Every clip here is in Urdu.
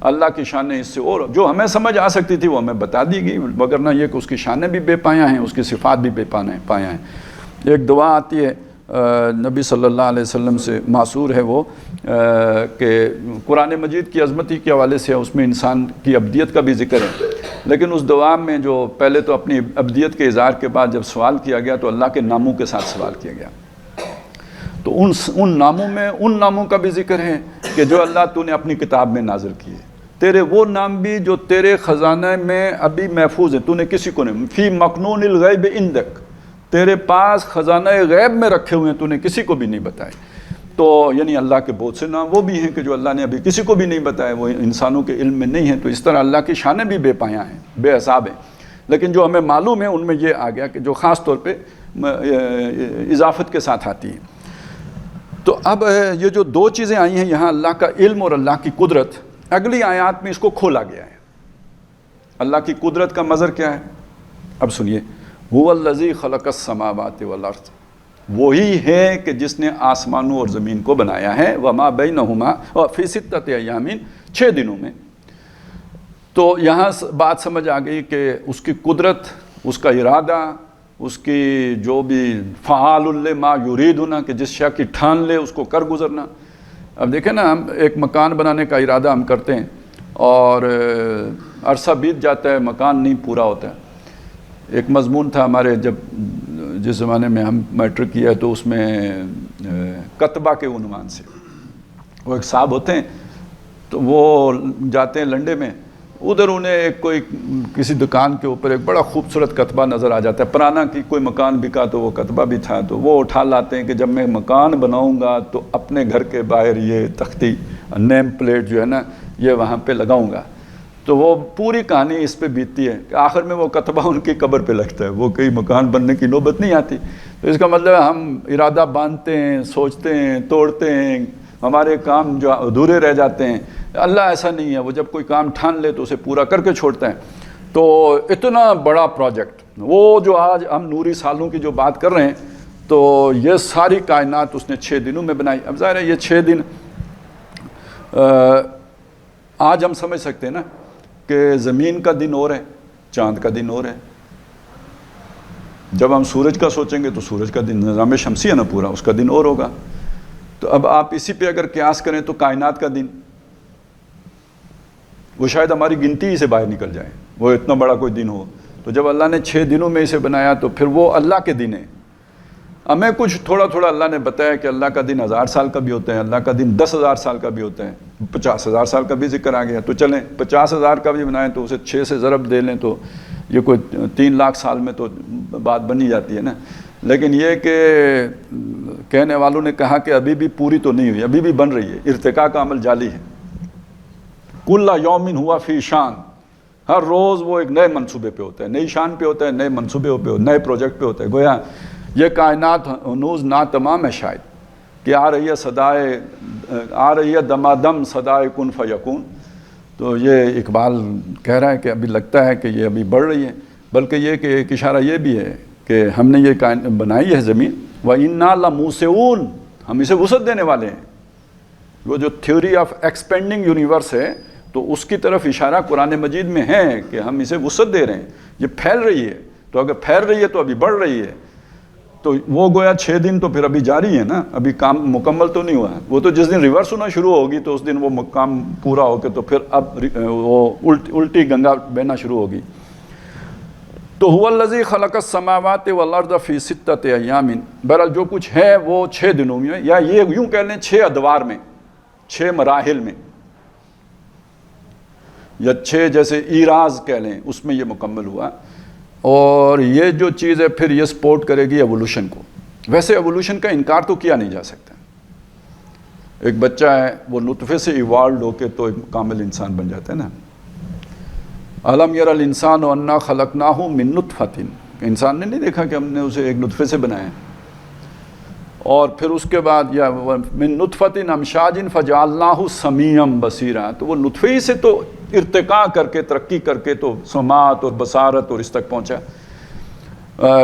اللہ کی شانیں اس سے اور جو ہمیں سمجھ آ سکتی تھی وہ ہمیں بتا دی گئی، وگرنہ یہ کہ اس کی شانیں بھی بے پایا ہیں، اس کی صفات بھی بے پایا ہیں۔ ایک دعا آتی ہے نبی صلی اللہ علیہ وسلم سے معصور ہے وہ کہ قرآن مجید کی عظمتی کے حوالے سے اس میں انسان کی ابدیت کا بھی ذکر ہے، لیکن اس دعا میں جو پہلے تو اپنی ابدیت کے اظہار کے بعد جب سوال کیا گیا تو اللہ کے ناموں کے ساتھ سوال کیا گیا، تو ان ناموں میں ان ناموں کا بھی ذکر ہے کہ جو اللہ تو نے اپنی کتاب میں نازل کیے، تیرے وہ نام بھی جو تیرے خزانہ میں ابھی محفوظ ہیں، تو نے کسی کو نہیں، فی مکنون الغیب عندک، تیرے پاس خزانہ غیب میں رکھے ہوئے ہیں، تو نے کسی کو بھی نہیں بتائے۔ تو یعنی اللہ کے بہت سے نام وہ بھی ہیں کہ جو اللہ نے ابھی کسی کو بھی نہیں بتائے، وہ انسانوں کے علم میں نہیں ہیں، تو اس طرح اللہ کی شانیں بھی بے پایا ہیں، بے حساب ہیں، لیکن جو ہمیں معلوم ہے ان میں یہ آ گیا کہ جو خاص طور پہ اضافت کے ساتھ آتی ہیں۔ تو اب یہ جو دو چیزیں آئی ہیں یہاں، اللہ کا علم اور اللہ کی قدرت، اگلی آیات میں اس کو کھولا گیا ہے۔ اللہ کی قدرت کا مظہر کیا ہے؟ اب سنیے، هو الذی خلق السماوات والارض، وہی ہے کہ جس نے آسمانوں اور زمین کو بنایا ہے، وما بینہما، اور فی ستۃ ایام، 6 دنوں میں۔ تو یہاں بات سمجھ آ گئی کہ اس کی قدرت، اس کا ارادہ، اس کی جو بھی فعال لما یریدنا، کہ جس شے کی ٹھان لے اس کو کر گزرنا۔ اب دیکھیں نا، ہم ایک مکان بنانے کا ارادہ ہم کرتے ہیں اور عرصہ بیت جاتا ہے، مکان نہیں پورا ہوتا ہے۔ ایک مضمون تھا ہمارے جس زمانے میں ہم میٹرک کیا تو اس میں کتبہ کے عنوان سے، وہ ایک صاحب ہوتے ہیں تو وہ جاتے ہیں لنڈے میں، ادھر انہیں کوئی کسی دکان کے اوپر ایک بڑا خوبصورت کتبہ نظر آ جاتا ہے، پرانا کی کوئی مکان بکا تو وہ کتبہ بھی تھا، تو وہ اٹھا لاتے ہیں کہ جب میں مکان بناؤں گا تو اپنے گھر کے باہر یہ تختی نیم پلیٹ جو ہے نا یہ وہاں پہ لگاؤں گا۔ تو وہ پوری کہانی اس پہ بیتتی ہے کہ آخر میں وہ کتبہ ان کی قبر پہ لگتا ہے، وہ کئی مکان بننے کی نوبت نہیں آتی۔ تو اس کا مطلب ہے ہم ارادہ باندھتے ہیں، سوچتے ہیں، توڑتے ہیں، ہمارے کام جو ادھورے رہ جاتے ہیں۔ اللہ ایسا نہیں ہے، وہ جب کوئی کام ٹھان لے تو اسے پورا کر کے چھوڑتا ہے۔ تو اتنا بڑا پروجیکٹ، وہ جو آج ہم نوری سالوں کی جو بات کر رہے ہیں، تو یہ ساری کائنات اس نے 6 دنوں میں بنائی۔ اب ظاہر ہے یہ 6 دن آج ہم سمجھ سکتے ہیں نا کہ زمین کا دن اور ہے، چاند کا دن اور ہے۔ جب ہم سورج کا سوچیں گے تو سورج کا دن، نظام شمسی ہے نا پورا، اس کا دن اور ہوگا۔ تو اب آپ اسی پہ اگر قیاس کریں تو کائنات کا دن، وہ شاید ہماری گنتی ہی سے باہر نکل جائے، وہ اتنا بڑا کوئی دن ہو۔ تو جب اللہ نے 6 دنوں میں اسے بنایا تو پھر وہ اللہ کے دن ہے۔ ہمیں کچھ تھوڑا تھوڑا اللہ نے بتایا کہ اللہ کا دن 1000 سال کا بھی ہوتا ہے، اللہ کا دن 10,000 سال کا بھی ہوتا ہے، 50,000 سال کا بھی ذکر آ گیا۔ تو چلیں 50,000 کا بھی بنائیں تو اسے 6 سے ضرب دے لیں تو یہ کوئی 3 لاکھ سال میں تو بات بنی جاتی ہے نا۔ لیکن یہ کہ کہنے والوں نے کہا کہ ابھی بھی پوری تو نہیں ہوئی، ابھی بھی بن رہی ہے، ارتقاء کا عمل جاری ہے۔ کل یوم ہوا فی شان، ہر روز وہ ایک نئے منصوبے پہ ہوتا ہے، نئی شان پہ ہوتا ہے، نئے منصوبے پہ، نئے پروجیکٹ پہ ہوتا ہے۔ گویا یہ کائنات ہنوز ناتمام ہے شاید، کہ آ رہی ہے دمادم صدائے کن فیکون۔ تو یہ اقبال کہہ رہا ہے کہ ابھی لگتا ہے کہ یہ ابھی بڑھ رہی ہے، بلکہ یہ کہ ایک اشارہ یہ بھی ہے کہ ہم نے یہ بنائی ہے زمین، وَإِنَّا لَمُوسِعُونَ، ہم اسے وسعت دینے والے ہیں۔ وہ جو تھیوری آف ایکسپینڈنگ یونیورس ہے تو اس کی طرف اشارہ قرآن مجید میں ہے کہ ہم اسے وسعت دے رہے ہیں، یہ پھیل رہی ہے۔ تو اگر پھیل رہی ہے تو ابھی بڑھ رہی ہے۔ تو وہ گویا 6 دن تو پھر ابھی جاری ہے نا، ابھی کام مکمل تو نہیں ہوا ہے۔ وہ تو جس دن ریورس ہونا شروع ہوگی تو اس دن وہ کام پورا ہو کے تو پھر اب وہ الٹی گنگا بہنا شروع ہوگی۔ تو هو الذی خلق السماوات والارض فی 6 ایام، بہرحال جو کچھ ہے وہ 6 دنوں میں، یا یہ یوں کہہ لیں 6 ادوار میں، 6 مراحل میں، یا 6 جیسے ایراز کہہ لیں، اس میں یہ مکمل ہوا۔ اور یہ جو چیز ہے پھر یہ سپورٹ کرے گی ایوولوشن کو۔ ویسے ایوولوشن کا انکار تو کیا نہیں جا سکتا۔ ایک بچہ ہے وہ نطفے سے ایوالوڈ ہو کے تو ایک کامل انسان بن جاتا ہے نا۔ الم یر الانسان انا خلقناہ من نطفۃ، انسان نے نہیں دیکھا کہ ہم نے اسے ایک نطفے سے بنایا، اور پھر اس کے بعد یا من نطفۃ امشاج فجعلناہ سمیعا بصیرا، تو وہ نطفے ہی سے تو ارتقاء کر کے ترقی کر کے تو سماعت اور بصارت اور اس تک پہنچا۔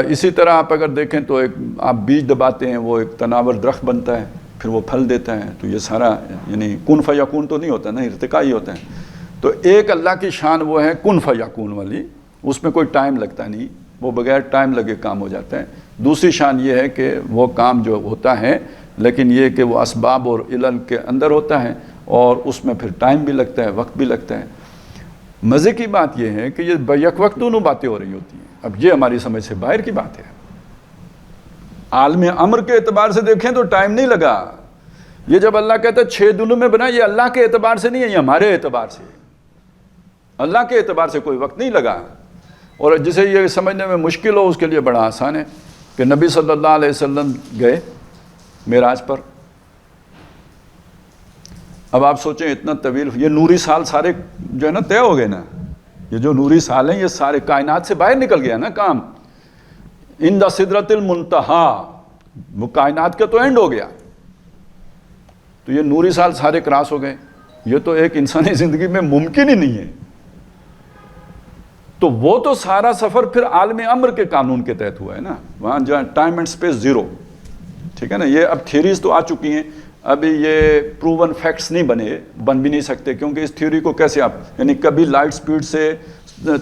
اسی طرح آپ اگر دیکھیں تو ایک آپ بیج دباتے ہیں، وہ ایک تناور درخت بنتا ہے، پھر وہ پھل دیتا ہے۔ تو یہ سارا یعنی کن فیکون تو نہیں ہوتا نا، ارتقاء ہی ہوتا ہے۔ تو ایک اللہ کی شان وہ ہے کن فیکون والی، اس میں کوئی ٹائم لگتا نہیں، وہ بغیر ٹائم لگے کام ہو جاتا ہے۔ دوسری شان یہ ہے کہ وہ کام جو ہوتا ہے لیکن یہ کہ وہ اسباب اور علل کے اندر ہوتا ہے اور اس میں پھر ٹائم بھی لگتا ہے، وقت بھی لگتا ہے۔ مزے کی بات یہ ہے کہ یہ بیک وقت دونوں باتیں ہو رہی ہوتی ہیں۔ اب یہ ہماری سمجھ سے باہر کی بات ہے۔ عالم امر کے اعتبار سے دیکھیں تو ٹائم نہیں لگا۔ یہ جب اللہ کہتا ہے 6 دنوں میں بنا، یہ اللہ کے اعتبار سے نہیں ہے، یہ ہمارے اعتبار سے، اللہ کے اعتبار سے کوئی وقت نہیں لگا۔ اور جسے یہ سمجھنے میں مشکل ہو اس کے لیے بڑا آسان ہے کہ نبی صلی اللہ علیہ وسلم گئے معراج پر۔ اب آپ سوچیں اتنا طویل، یہ نوری سال سارے جو ہے نا طے ہو گئے نا، یہ جو نوری سال ہیں یہ سارے کائنات سے باہر نکل گیا نا کام۔ عند سدرۃ المنتہا، وہ کائنات کا تو اینڈ ہو گیا، تو یہ نوری سال سارے کراس ہو گئے۔ یہ تو ایک انسانی زندگی میں ممکن ہی نہیں ہے۔ تو وہ تو سارا سفر پھر عالم امر کے قانون کے تحت ہوا ہے نا، وہاں جہاں ٹائم اینڈ اسپیس زیرو، ٹھیک ہے نا۔ یہ اب تھیوریز تو آ چکی ہیں، ابھی یہ پروون فیکٹس نہیں بن بھی نہیں سکتے، کیونکہ اس تھیوری کو کیسے آپ، یعنی کبھی لائٹ سپیڈ سے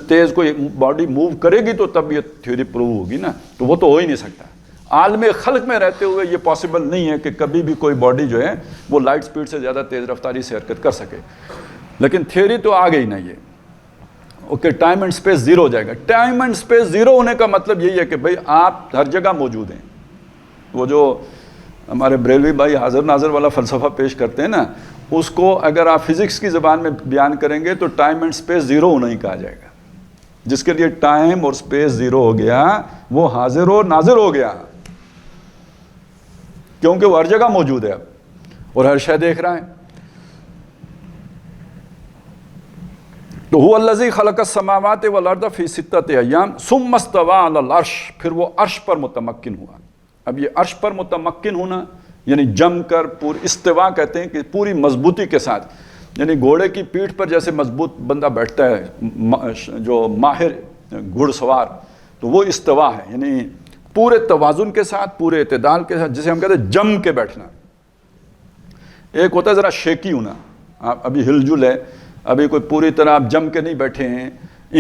تیز کوئی باڈی موو کرے گی تو تب یہ تھیوری پروو ہوگی نا، تو وہ تو ہو ہی نہیں سکتا۔ عالم خلق میں رہتے ہوئے یہ پاسبل نہیں ہے کہ کبھی بھی کوئی باڈی جو ہے وہ لائٹ سپیڈ سے زیادہ تیز رفتاری سے حرکت کر سکے، لیکن تھیوری تو آ گئی نا یہ، okay time and space zero ہو جائے گا۔ ٹائم اینڈ اسپیس زیرو ہونے کا مطلب یہی ہے کہ بھئی آپ ہر جگہ موجود ہیں۔ وہ جو ہمارے بریلوی بھائی حاضر ناظر والا فلسفہ پیش کرتے ہیں نا، اس کو اگر آپ فزکس کی زبان میں بیان کریں گے تو ٹائم اینڈ اسپیس زیرو ہونا ہی کہا جائے گا۔ جس کے لیے ٹائم اور اسپیس زیرو ہو گیا وہ حاضر و ناظر ہو گیا، کیونکہ وہ ہر جگہ موجود ہے اب اور ہر شے دیکھ رہا ہے۔ تو هو الذی خلق السماوات والارض فی 6 ایام ثم استوى علی العرش، پھر وہ عرش پر متمکن ہوا۔ اب یہ عرش پر متمکن ہونا یعنی جم کر پوری استوا کہتے ہیں کہ پوری مضبوطی کے ساتھ، یعنی گھوڑے کی پیٹھ پر جیسے مضبوط بندہ بیٹھتا ہے جو ماہر گھڑ سوار، تو وہ استوا ہے، یعنی پورے توازن کے ساتھ، پورے اعتدال کے ساتھ، جسے ہم کہتے ہیں جم کے بیٹھنا۔ ایک ہوتا ہے ذرا شیکی ہونا، آپ ابھی ہل جل ہے، ابھی کوئی پوری طرح آپ جم کے نہیں بیٹھے ہیں،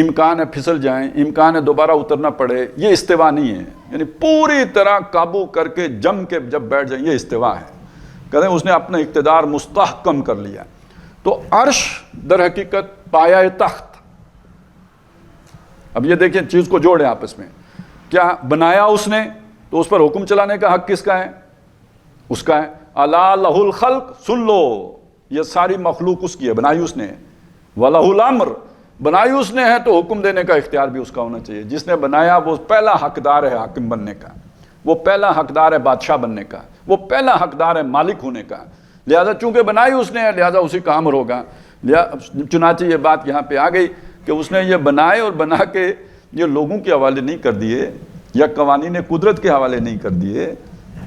امکان ہے پھسل جائیں، امکان ہے دوبارہ اترنا پڑے، یہ استوا نہیں ہے۔ یعنی پوری طرح قابو کر کے جم کے جب بیٹھ جائیں یہ استوا ہے، کہتے ہیں اس نے اپنا اقتدار مستحکم کر لیا۔ تو عرش در حقیقت پایہ تخت۔ اب یہ دیکھیں چیز کو جوڑیں آپس میں، کیا بنایا اس نے تو اس پر حکم چلانے کا حق کس کا ہے؟ اس کا ہے۔ الا لہ الخلق، سن لو یہ ساری مخلوق اس کی ہے، بنائی اس نے ہے۔ وَلَہ الامر، بنائی اس نے ہے تو حکم دینے کا اختیار بھی اس کا ہونا چاہیے۔ جس نے بنایا وہ پہلا حقدار ہے حاکم بننے کا، وہ پہلا حقدار ہے بادشاہ بننے کا، وہ پہلا حقدار ہے مالک ہونے کا۔ لہذا چونکہ بنائی اس نے ہے لہذا اسی کا امر ہوگا۔ چنانچہ یہ بات یہاں پہ آ گئی کہ اس نے یہ بنائے اور بنا کے یہ لوگوں کے حوالے نہیں کر دیے یا قوانین قدرت کے حوالے نہیں کر دیے۔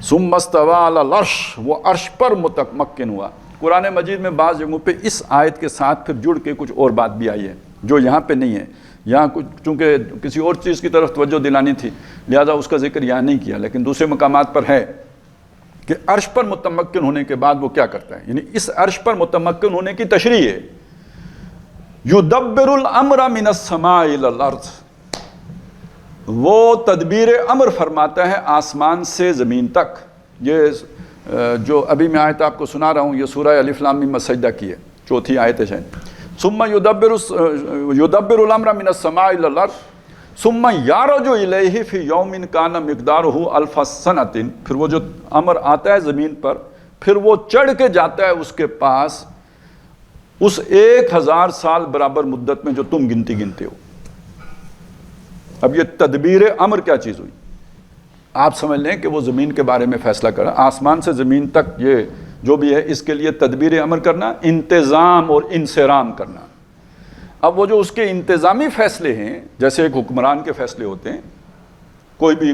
ثم استوى علی العرش، وہ عرش پر متمکن ہوا۔ قرآن مجید میں بعض جگہوں پہ اس آیت کے ساتھ پھر جڑ کے کچھ اور بات بھی آئی ہے جو یہاں پہ نہیں ہے، یہاں کچھ چونکہ کسی اور چیز کی طرف توجہ دلانی تھی لہذا اس کا ذکر یہاں نہیں کیا، لیکن دوسرے مقامات پر ہے کہ عرش پر متمکن ہونے کے بعد وہ کیا کرتا ہے، یعنی اس عرش پر متمکن ہونے کی تشریح ہے۔ یدبر الامر من السماء الی الارض، وہ تدبیر امر فرماتا ہے آسمان سے زمین تک۔ یہ جو ابھی میں آیت آپ کو سنا رہا ہوں یہ سورہ الف لام میم سجدہ کی ہے، 4 آیت ہے شاید۔ ثم یدبر الامر من السماء الی الارض ثم یعرج الیہ فی یوم کان مقدارہ الف سنۃ، پھر وہ جو امر آتا ہے زمین پر پھر وہ چڑھ کے جاتا ہے اس کے پاس اس 1000 سال برابر مدت میں جو تم گنتے ہو۔ اب یہ تدبیر امر کیا چیز ہوئی؟ آپ سمجھ لیں کہ وہ زمین کے بارے میں فیصلہ کرا، آسمان سے زمین تک یہ جو بھی ہے اس کے لیے تدبیر امر کرنا، انتظام اور انصرام کرنا۔ اب وہ جو اس کے انتظامی فیصلے ہیں جیسے ایک حکمران کے فیصلے ہوتے ہیں، کوئی بھی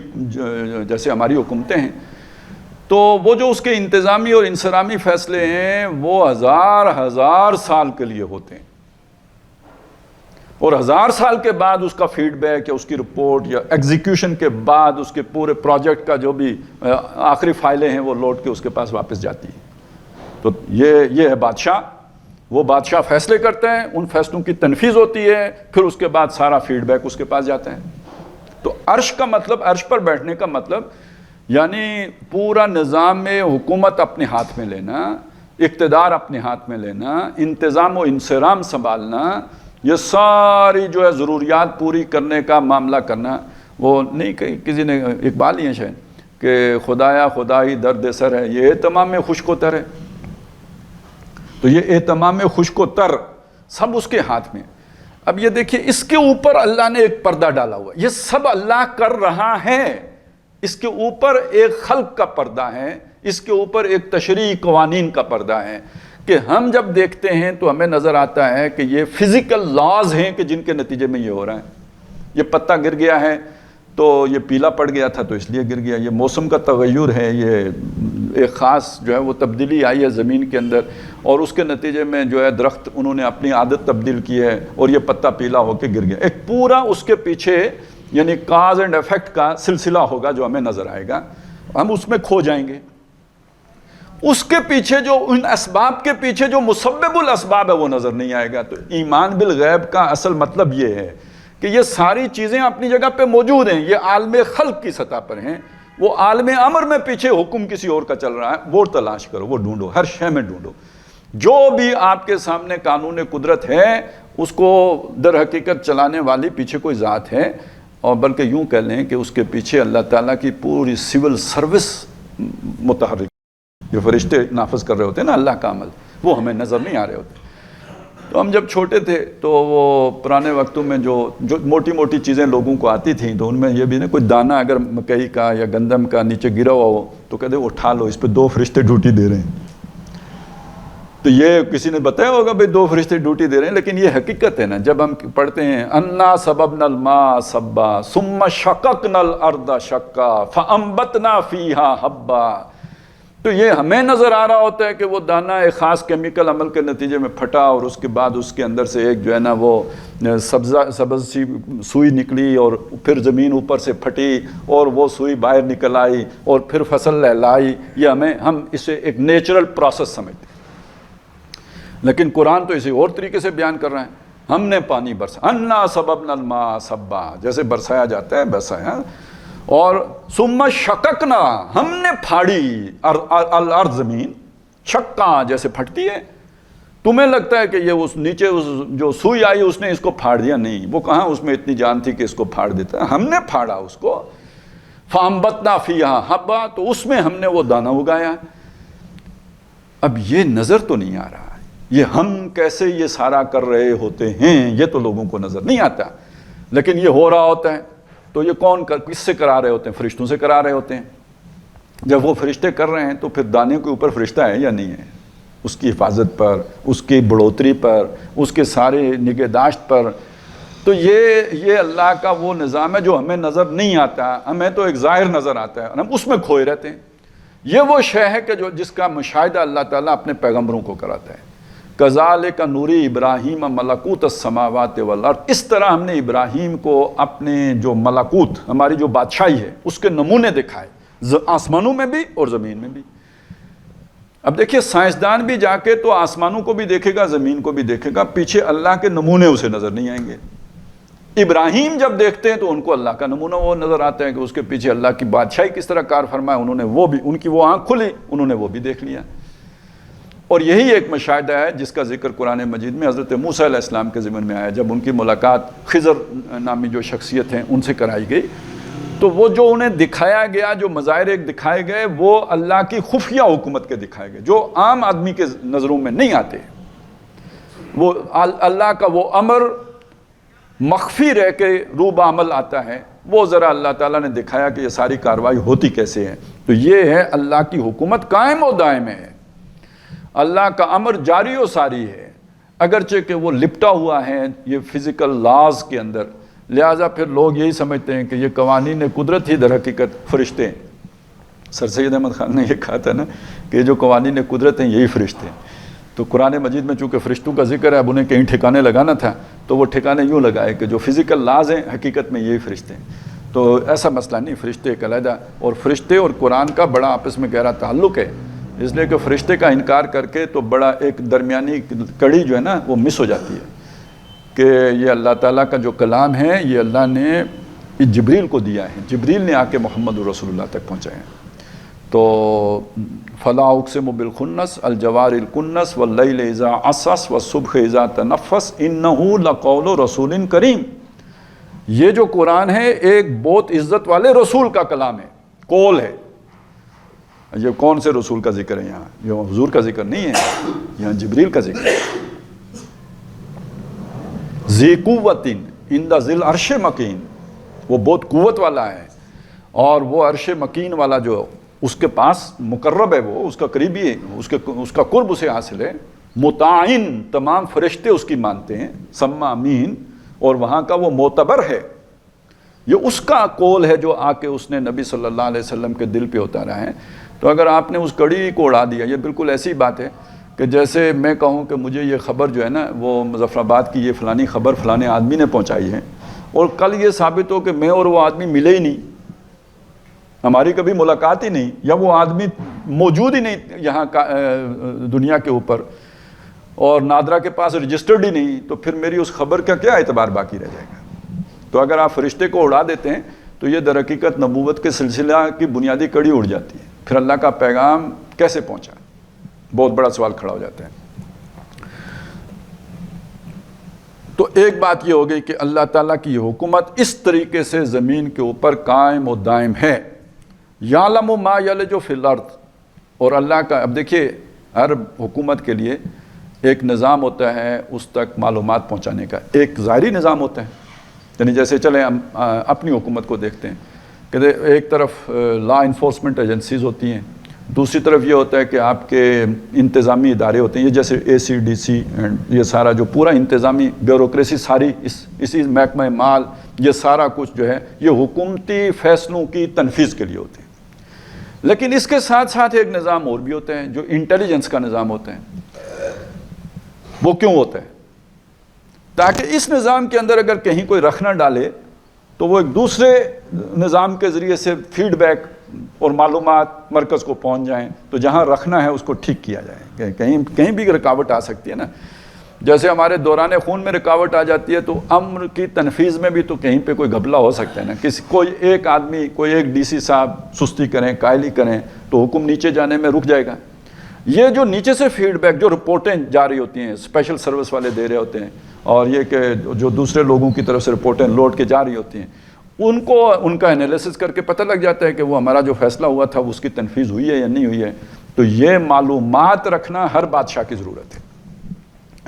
جیسے ہماری حکومتیں ہیں، تو وہ جو اس کے انتظامی اور انصرامی فیصلے ہیں وہ ہزار سال کے لیے ہوتے ہیں، اور 1000 سال کے بعد اس کا فیڈ بیک یا اس کی رپورٹ یا ایگزیکیوشن کے بعد اس کے پورے پروجیکٹ کا جو بھی آخری فائلیں ہیں وہ لوٹ کے اس کے پاس واپس جاتی ہیں۔ تو یہ ہے بادشاہ، وہ بادشاہ فیصلے کرتے ہیں، ان فیصلوں کی تنفیذ ہوتی ہے، پھر اس کے بعد سارا فیڈ بیک اس کے پاس جاتا ہے۔ تو عرش کا مطلب، عرش پر بیٹھنے کا مطلب یعنی پورا نظام حکومت اپنے ہاتھ میں لینا، اقتدار اپنے ہاتھ میں لینا، انتظام و انصرام سنبھالنا، یہ ساری جو ہے ضروریات پوری کرنے کا معاملہ کرنا۔ وہ نہیں کہ کسی نے اقبال ہی ہے شاید کہ خدایا خدائی درد سر ہے، یہ اہتمام میں خشک و تر ہے۔ تو یہ اہتمام میں خشک و تر سب اس کے ہاتھ میں۔ اب یہ دیکھیے اس کے اوپر اللہ نے ایک پردہ ڈالا ہوا، یہ سب اللہ کر رہا ہے، اس کے اوپر ایک خلق کا پردہ ہے، اس کے اوپر ایک تشریعی قوانین کا پردہ ہے کہ ہم جب دیکھتے ہیں تو ہمیں نظر آتا ہے کہ یہ فزیکل لاز ہیں کہ جن کے نتیجے میں یہ ہو رہا ہے۔ یہ پتہ گر گیا ہے تو یہ پیلا پڑ گیا تھا تو اس لیے گر گیا، یہ موسم کا تغیر ہے، یہ ایک خاص جو ہے وہ تبدیلی آئی ہے زمین کے اندر اور اس کے نتیجے میں جو ہے درخت انہوں نے اپنی عادت تبدیل کی ہے اور یہ پتہ پیلا ہو کے گر گیا۔ ایک پورا اس کے پیچھے یعنی کاز اینڈ ایفیکٹ کا سلسلہ ہوگا جو ہمیں نظر آئے گا، ہم اس میں کھو جائیں گے۔ اس کے پیچھے جو ان اسباب کے پیچھے جو مسبب الاسباب ہے وہ نظر نہیں آئے گا۔ تو ایمان بالغیب کا اصل مطلب یہ ہے کہ یہ ساری چیزیں اپنی جگہ پہ موجود ہیں، یہ عالم خلق کی سطح پر ہیں، وہ عالم امر میں پیچھے حکم کسی اور کا چل رہا ہے، وہ تلاش کرو، وہ ڈھونڈو، ہر شے میں ڈھونڈو۔ جو بھی آپ کے سامنے قانون قدرت ہے اس کو در حقیقت چلانے والی پیچھے کوئی ذات ہے، اور بلکہ یوں کہہ لیں کہ اس کے پیچھے اللہ تعالیٰ کی پوری سول سروس متحرک، جو فرشتے نافذ کر رہے ہوتے ہیں نا اللہ کا عمل، وہ ہمیں نظر نہیں آ رہے ہوتے۔ تو ہم جب چھوٹے تھے تو وہ پرانے وقتوں میں جو موٹی موٹی چیزیں لوگوں کو آتی تھیں تو ان میں یہ بھی نا کوئی دانہ اگر مکئی کا یا گندم کا نیچے گرا ہوا ہو تو کہتے اٹھا لو، اس پہ 2 فرشتے ڈیوٹی دے رہے ہیں۔ تو یہ کسی نے بتایا ہوگا بھئی 2 فرشتے ڈیوٹی دے رہے ہیں، لیکن یہ حقیقت ہے نا۔ جب ہم پڑھتے ہیں انا صببنا الماء صبا ثم شققنا الارض شقا فانبتنا فیہا حبا، تو یہ ہمیں نظر آ رہا ہوتا ہے کہ وہ دانہ ایک خاص کیمیکل عمل کے نتیجے میں پھٹا اور اس کے بعد اس کے اندر سے ایک جو ہے نا وہ سبز سی سوئی نکلی اور پھر زمین اوپر سے پھٹی اور وہ سوئی باہر نکل آئی اور پھر فصل لہلائی۔ یہ ہم اسے ایک نیچرل پروسیس سمجھتے ہیں، لیکن قرآن تو اسے اور طریقے سے بیان کر رہا ہے۔ ہم نے پانی برسا، انا سببنا الماء صبا، جیسے برسایا جاتا ہے برسایا، اور ثم شققنا، ہم نے پھاڑی الارض، زمین، شقا جیسے پھٹتی ہے۔ تمہیں لگتا ہے کہ یہ اس نیچے اس جو سوئی آئی اس نے اس کو پھاڑ دیا، نہیں، وہ کہاں اس میں اتنی جان تھی کہ اس کو پھاڑ دیتا ہے، ہم نے پھاڑا اس کو۔ فانبتنا فیہا حبا، تو اس میں ہم نے وہ دانہ اگایا۔ اب یہ نظر تو نہیں آ رہا، یہ ہم کیسے یہ سارا کر رہے ہوتے ہیں یہ تو لوگوں کو نظر نہیں آتا، لیکن یہ ہو رہا ہوتا ہے۔ تو یہ کس سے کرا رہے ہوتے ہیں؟ فرشتوں سے کرا رہے ہوتے ہیں۔ جب وہ فرشتے کر رہے ہیں تو پھر دانے کے اوپر فرشتہ ہے یا نہیں ہے؟ اس کی حفاظت پر، اس کی بڑھوتری پر، اس کے سارے نگہداشت پر۔ تو یہ اللہ کا وہ نظام ہے جو ہمیں نظر نہیں آتا، ہمیں تو ایک ظاہر نظر آتا ہے اور ہم اس میں کھوئے رہتے ہیں۔ یہ وہ شے ہے کہ جس کا مشاہدہ اللہ تعالیٰ اپنے پیغمبروں کو کراتا ہے۔ کذالک نوری ابراہیم ملکوت السماوات والارض، اس طرح ہم نے ابراہیم کو اپنے جو ملکوت، ہماری جو بادشاہی ہے، اس کے نمونے دکھائے، آسمانوں میں بھی اور زمین میں بھی۔ اب دیکھیے سائنسدان بھی جا کے تو آسمانوں کو بھی دیکھے گا، زمین کو بھی دیکھے گا، پیچھے اللہ کے نمونے اسے نظر نہیں آئیں گے۔ ابراہیم جب دیکھتے ہیں تو ان کو اللہ کا نمونہ وہ نظر آتا ہے کہ اس کے پیچھے اللہ کی بادشاہی کس طرح کار فرمایا، انہوں نے وہ بھی، ان کی وہ آنکھ کھلی، انہوں نے وہ بھی دیکھ لیا۔ اور یہی ایک مشاہدہ ہے جس کا ذکر قرآن مجید میں حضرت موسیٰ علیہ السلام کے ذمن میں آیا، جب ان کی ملاقات خضر نامی جو شخصیت ہیں ان سے کرائی گئی، تو وہ جو انہیں دکھایا گیا، جو مظاہر ایک دکھائے گئے، وہ اللہ کی خفیہ حکومت کے دکھائے گئے جو عام آدمی کے نظروں میں نہیں آتے۔ وہ اللہ کا وہ امر مخفی رہ کے روب عمل آتا ہے، وہ ذرا اللہ تعالیٰ نے دکھایا کہ یہ ساری کاروائی ہوتی کیسے ہے۔ تو یہ ہے اللہ کی حکومت قائم و دائم ہے، اللہ کا امر جاری و ساری ہے، اگرچہ کہ وہ لپٹا ہوا ہے یہ فزیکل لاز کے اندر۔ لہٰذا پھر لوگ یہی سمجھتے ہیں کہ یہ قوانین قدرت ہی در حقیقت فرشتے ہیں۔ سر سید احمد خان نے یہ کہا تھا نا کہ جو قوانین قدرت ہیں یہی فرشتے ہیں۔ تو قرآن مجید میں چونکہ فرشتوں کا ذکر ہے، اب انہیں کہیں ٹھکانے لگانا تھا تو وہ ٹھکانے یوں لگائے کہ جو فزیکل لاز ہیں حقیقت میں یہی فرشتے ہیں۔ تو ایسا مسئلہ نہیں، فرشتے ایک علیحدہ، اور فرشتے اور قرآن کا بڑا آپس میں گہرا تعلق ہے۔ اس لیے کہ فرشتے کا انکار کر کے تو بڑا ایک درمیانی کڑی جو ہے نا وہ مس ہو جاتی ہے کہ یہ اللہ تعالیٰ کا جو کلام ہے یہ اللہ نے جبریل کو دیا ہے، جبریل نے آ کے محمد رسول اللہ تک پہنچائے ہیں۔ تو فلا اقسم بالخنس الجوار الکنس واللیل اذا عسعس والصبح اذا تنفس انہ لقول رسول کریم، یہ جو قرآن ہے ایک بہت عزت والے رسول کا کلام ہے، قول ہے۔ یہ کون سے رسول کا ذکر ہے یہاں؟ یہ حضور کا ذکر نہیں ہے، یہاں جبریل کا ذکر ہے۔ ذی قوت عند ذی العرش مکین، وہ بہت قوت والا ہے اور وہ عرش مکین والا جو اس کے پاس مقرب ہے، وہ اس کا قریبی ہے، اس کا قرب اسے حاصل ہے۔ مطاعن، تمام فرشتے اس کی مانتے ہیں، سما امین، اور وہاں کا وہ معتبر ہے۔ یہ اس کا قول ہے جو آ کے اس نے نبی صلی اللہ علیہ وسلم کے دل پہ اتارا ہے۔ تو اگر آپ نے اس کڑی کو اڑا دیا، یہ بالکل ایسی بات ہے کہ جیسے میں کہوں کہ مجھے یہ خبر جو ہے نا وہ مظفر آباد کی یہ فلانی خبر فلانے آدمی نے پہنچائی ہے، اور کل یہ ثابت ہو کہ میں اور وہ آدمی ملے ہی نہیں، ہماری کبھی ملاقات ہی نہیں، یا وہ آدمی موجود ہی نہیں یہاں دنیا کے اوپر، اور نادرا کے پاس رجسٹرڈ ہی نہیں، تو پھر میری اس خبر کا کیا اعتبار باقی رہ جائے گا؟ تو اگر آپ فرشتے کو اڑا دیتے ہیں تو یہ در حقیقت نبوت کے سلسلہ کی بنیادی کڑی اڑ جاتی ہے، پھر اللہ کا پیغام کیسے پہنچا؟ بہت بڑا سوال کھڑا ہو جاتا ہے۔ تو ایک بات یہ ہو گئی کہ اللہ تعالیٰ کی یہ حکومت اس طریقے سے زمین کے اوپر قائم و دائم ہے۔ یعلم ما یلج فی الارض، اور اللہ کا، اب دیکھیے ہر حکومت کے لیے ایک نظام ہوتا ہے اس تک معلومات پہنچانے کا، ایک ظاہری نظام ہوتا ہے، یعنی جیسے چلیں ہم اپنی حکومت کو دیکھتے ہیں کہ ایک طرف لا انفورسمنٹ ایجنسیز ہوتی ہیں، دوسری طرف یہ ہوتا ہے کہ آپ کے انتظامی ادارے ہوتے ہیں، یہ جیسے ACDC اینڈ یہ سارا جو پورا انتظامی بیوروکریسی ساری اسی محکمہ مال، یہ سارا کچھ جو ہے یہ حکومتی فیصلوں کی تنفیذ کے لیے ہوتے ہیں۔ لیکن اس کے ساتھ ساتھ ایک نظام اور بھی ہوتا ہے جو انٹیلیجنس کا نظام ہوتا ہے۔ وہ کیوں ہوتا ہے؟ تاکہ اس نظام کے اندر اگر کہیں کوئی رکھ نہ ڈالے تو وہ ایک دوسرے نظام کے ذریعے سے فیڈ بیک اور معلومات مرکز کو پہنچ جائیں، تو جہاں رکھنا ہے اس کو ٹھیک کیا جائے۔ کہیں بھی رکاوٹ آ سکتی ہے نا، جیسے ہمارے دوران خون میں رکاوٹ آ جاتی ہے تو امر کی تنفیذ میں بھی تو کہیں پہ کوئی گھپلا ہو سکتا ہے نا، کوئی ایک آدمی، کوئی ایک DC صاحب سستی کریں، قائلی کریں تو حکم نیچے جانے میں رک جائے گا۔ یہ جو نیچے سے فیڈ بیک، جو رپورٹیں جا رہی ہوتی ہیں، اسپیشل سروس والے دے رہے ہوتے ہیں، اور یہ کہ جو دوسرے لوگوں کی طرف سے رپورٹیں لوٹ کے جا رہی ہوتی ہیں، ان کو ان کا انالیسس کر کے پتہ لگ جاتا ہے کہ وہ ہمارا جو فیصلہ ہوا تھا اس کی تنفیذ ہوئی ہے یا نہیں ہوئی ہے۔ تو یہ معلومات رکھنا ہر بادشاہ کی ضرورت ہے،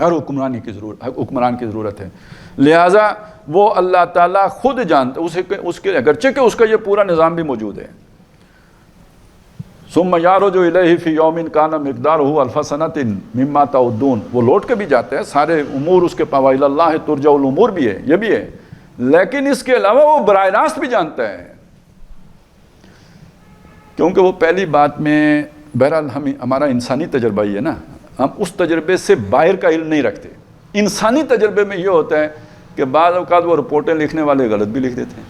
ہر حکمران کی ضرورت ہے۔ لہٰذا وہ اللہ تعالیٰ خود جانتا ہے اس کے، اگرچہ کہ اس کا یہ پورا نظام بھی موجود ہے۔ ثم یعرج الیہ فی یوم کان مقدارہ الف سنۃ مما تعدون، وہ لوٹ کے بھی جاتا ہے، سارے امور اس کے پاس، الی اللہ ترجع الامور بھی ہے، یہ بھی ہے، لیکن اس کے علاوہ وہ براہ راست بھی جانتا ہے، کیونکہ وہ پہلی بات میں بہرحال ہمارا انسانی تجربہ ہی ہے نا، ہم اس تجربے سے باہر کا علم نہیں رکھتے۔ انسانی تجربے میں یہ ہوتا ہے کہ بعض اوقات وہ رپورٹیں لکھنے والے غلط بھی لکھ دیتے ہیں،